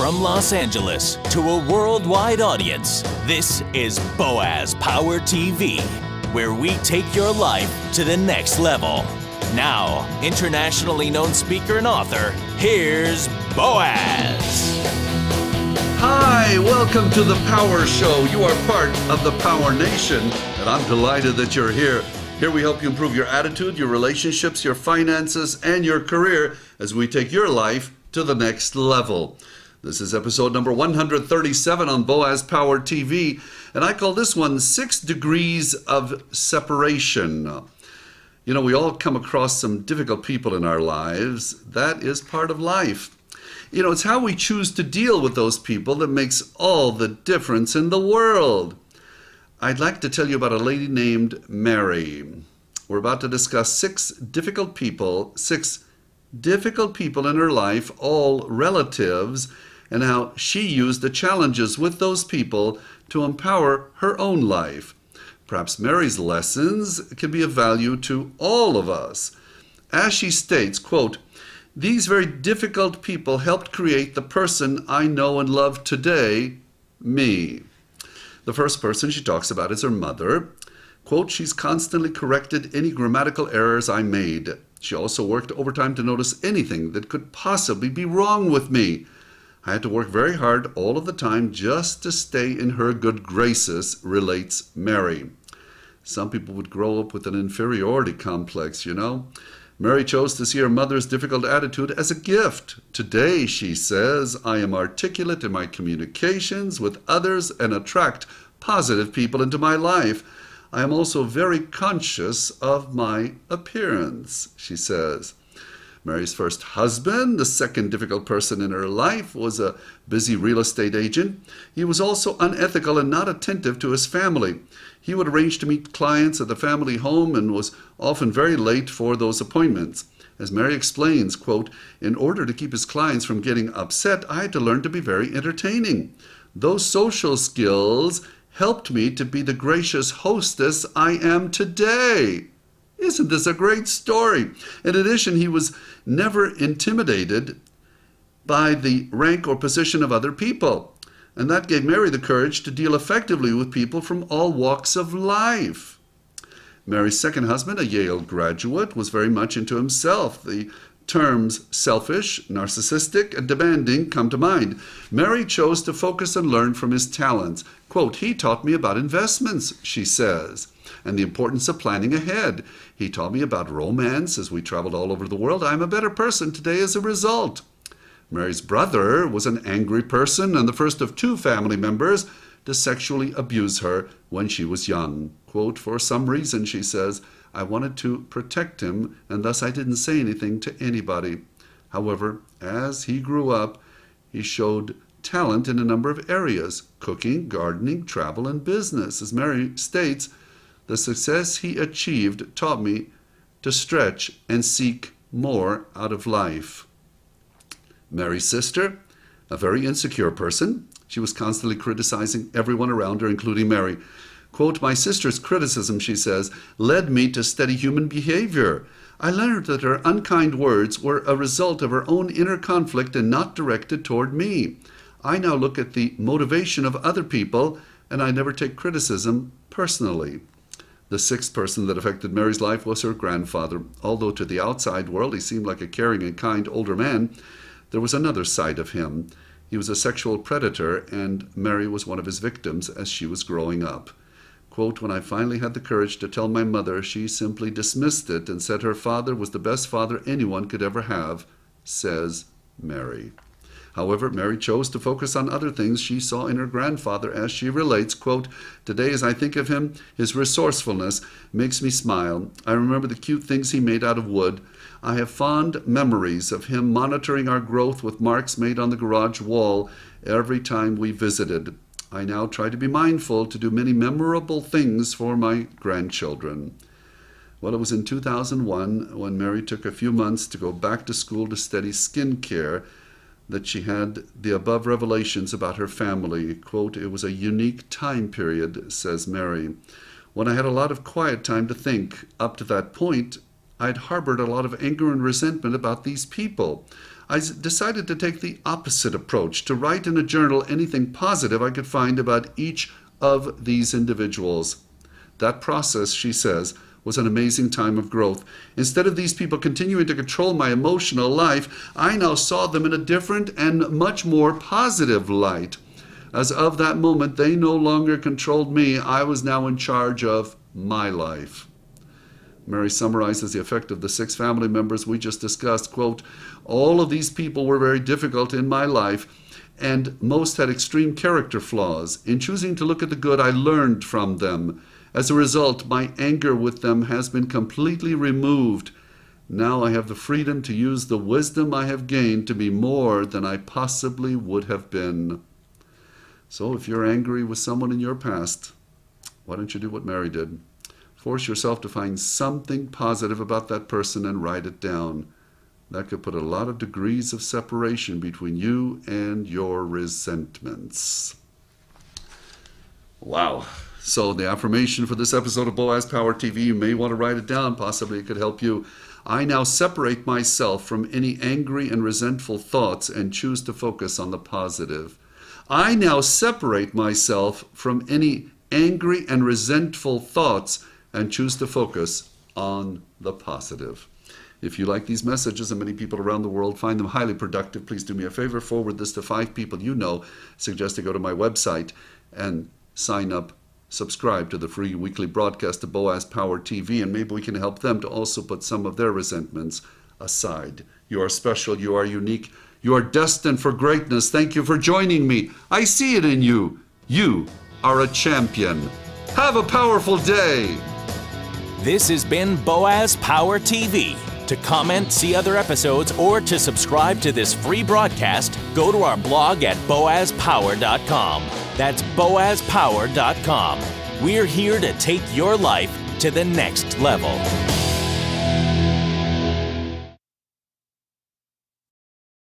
From Los Angeles to a worldwide audience, this is Boaz Power TV, where we take your life to the next level. Now, internationally known speaker and author, here's Boaz. Hi, welcome to the Power Show. You are part of the Power Nation, and I'm delighted that you're here. Here we help you improve your attitude, your relationships, your finances, and your career as we take your life to the next level. This is episode number 137 on Boaz Power TV, and I call this one 6 Degrees of Separation. You know, we all come across some difficult people in our lives. That is part of life. You know, it's how we choose to deal with those people that makes all the difference in the world. I'd like to tell you about a lady named Mary. We're about to discuss 6 difficult people in her life, all relatives, and how she used the challenges with those people to empower her own life. Perhaps Mary's lessons can be of value to all of us. As she states, quote, "These very difficult people helped create the person I know and love today, me." The first person she talks about is her mother. Quote, "She's constantly corrected any grammatical errors I made. She also worked overtime to notice anything that could possibly be wrong with me. I had to work very hard all of the time just to stay in her good graces," relates Mary. Some people would grow up with an inferiority complex, you know. Mary chose to see her mother's difficult attitude as a gift. "Today," she says, "I am articulate in my communications with others and attract positive people into my life. I am also very conscious of my appearance," she says. Mary's first husband, the second difficult person in her life, was a busy real estate agent. He was also unethical and not attentive to his family. He would arrange to meet clients at the family home and was often very late for those appointments. As Mary explains, quote, "In order to keep his clients from getting upset, I had to learn to be very entertaining. Those social skills helped me to be the gracious hostess I am today." Isn't this a great story? In addition, he was never intimidated by the rank or position of other people. And that gave Mary the courage to deal effectively with people from all walks of life. Mary's second husband, a Yale graduate, was very much into himself. The terms selfish, narcissistic, and demanding come to mind. Mary chose to focus and learn from his talents. Quote, "He taught me about investments," she says, "and the importance of planning ahead. He taught me about romance as we traveled all over the world. I'm a better person today as a result." Mary's brother was an angry person and the first of 2 family members to sexually abuse her when she was young. Quote, "For some reason," she says, "I wanted to protect him, and thus I didn't say anything to anybody." However, as he grew up, he showed talent in a number of areas: cooking, gardening, travel, and business. As Mary states, "The success he achieved taught me to stretch and seek more out of life." Mary's sister, a very insecure person. She was constantly criticizing everyone around her, including Mary. Quote, "My sister's criticism," she says, "led me to study human behavior. I learned that her unkind words were a result of her own inner conflict and not directed toward me. I now look at the motivation of other people, and I never take criticism personally." The 6th person that affected Mary's life was her grandfather. Although to the outside world he seemed like a caring and kind older man, there was another side of him. He was a sexual predator, and Mary was one of his victims as she was growing up. Quote, "When I finally had the courage to tell my mother, she simply dismissed it and said her father was the best father anyone could ever have," says Mary. However, Mary chose to focus on other things she saw in her grandfather as she relates, quote, "Today as I think of him, his resourcefulness makes me smile. I remember the cute things he made out of wood. I have fond memories of him monitoring our growth with marks made on the garage wall every time we visited. I now try to be mindful to do many memorable things for my grandchildren." Well, it was in 2001 when Mary took a few months to go back to school to study skincare that she had the above revelations about her family. Quote, "It was a unique time period," says Mary, "when I had a lot of quiet time to think. Up to that point, I'd harbored a lot of anger and resentment about these people. decided to take the opposite approach, to write in a journal anything positive I could find about each of these individuals. That process, she says, was an amazing time of growth. Instead of these people continuing to control my emotional life, I now saw them in a different and much more positive light. As of that moment, they no longer controlled me. I was now in charge of my life. Mary summarizes the effect of the 6 family members we just discussed. Quote, all of these people were very difficult in my life, and most had extreme character flaws. In choosing to look at the good, I learned from them. As a result, my anger with them has been completely removed. Now I have the freedom to use the wisdom I have gained to be more than I possibly would have been. So if you're angry with someone in your past, why don't you do what Mary did? Force yourself to find something positive about that person and write it down. That could put a lot of degrees of separation between you and your resentments. Wow. So the affirmation for this episode of Boaz Power TV, you may want to write it down. Possibly it could help you. I now separate myself from any angry and resentful thoughts and choose to focus on the positive. I now separate myself from any angry and resentful thoughts and choose to focus on the positive. If you like these messages, and many people around the world find them highly productive, please do me a favor, forward this to 5 people you know. Suggest they go to my website and sign up. Subscribe to the free weekly broadcast of Boaz Power TV, and maybe we can help them to also put some of their resentments aside. You are special. You are unique. You are destined for greatness. Thank you for joining me. I see it in you. You are a champion. Have a powerful day. This has been Boaz Power TV. To comment, see other episodes, or to subscribe to this free broadcast, go to our blog at boazpower.com. That's boazpower.com. We're here to take your life to the next level.